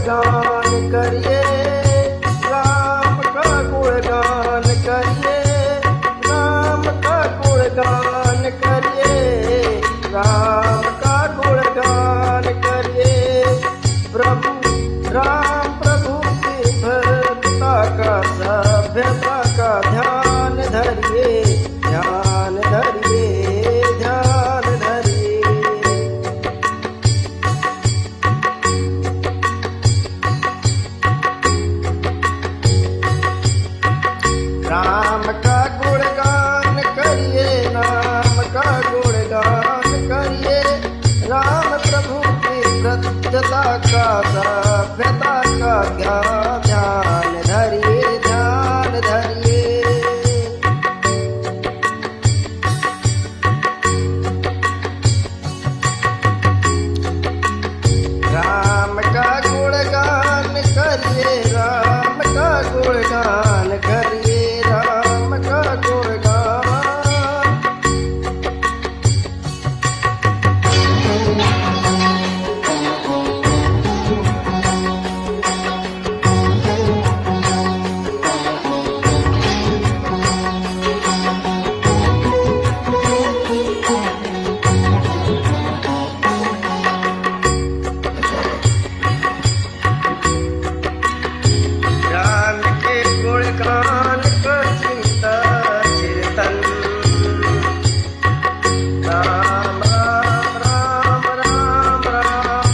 गुणगान करिए, राम का गुणगान करिए, राम का गुणगान करिए, राम का गुणगान करिए। प्रभु राम प्रभु की भक्ता का सभ्यता का ध्यान धरिए, ध्यान धरिए, ध्यान धरिए। राम का गुणगान करिए, राम का गुणगान करिए, राम प्रभु की सत्यता का सभ्यता का ध्यान धरिए, ध्यान धरिए। राम का गुणगान करिए, राम का गुणगान करिए, राम का गुणगान। राम के गुणगान कर चिंता चिंतन, राम राम राम राम राम।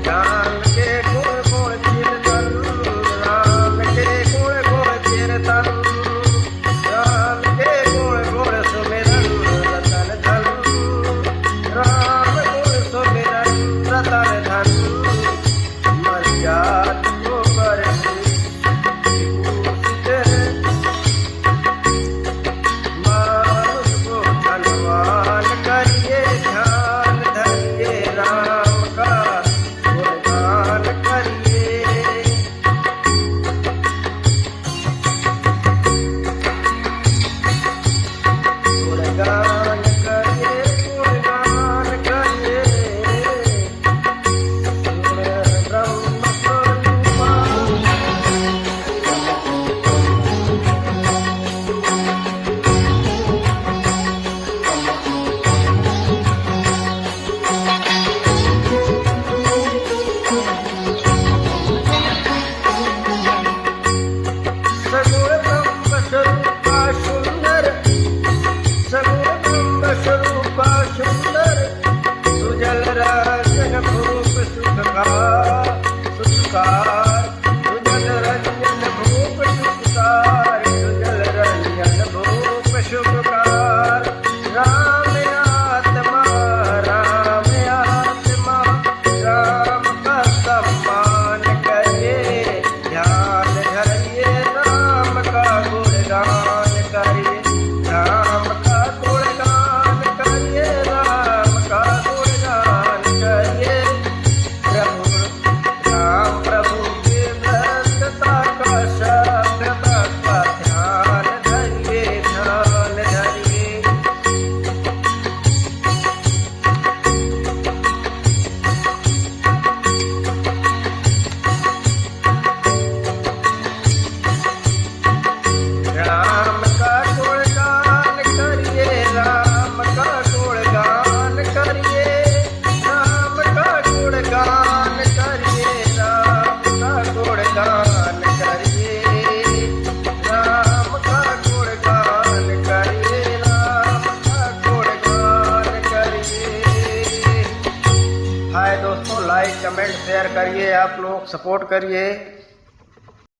राम के गुण गुण कीर्तन, राम के गुण गुण कीर्तन, राम के गुण गुण सुमिरन रतन धन, राम गुण सुमिरन रतन धन। मर जात को कर मानुष को धनवान करिए, ध्यान धरिए, राम का गुणगान करिए। गुणगान करिए, गुणगान करिए, गुण ब्रह्म स्वरूपा। सगुण ब्रह्म स्वरूपा सुंदर, सगुण ब्रह्म स्वरूपा सुंदर, सुजल रंजन भूप सुखकार, सुखकार, सुजल रंजन भूप सुखकार, सुजल रंजन भूप सुखकार। राम आत्मा, राम आत्मा, राम का सम्मान करिए, ध्यान धरिए, राम का गुणगान करिए, राम का गुणगान करिए, राम का गुणगान करिए। प्रभु राम प्रभु की भक्तता का सभ्यता का ध्यान धरिए, ध्यान धरिए। राम का गुणगान करिए, राम का गुणगान करिए, राम का गुणगान करिए, राम का गुणगान करिए, राम का गुणगान करिए, राम का गुणगान करिए। हाय दोस्तों, लाइक कमेंट शेयर करिए, आप लोग सपोर्ट करिए।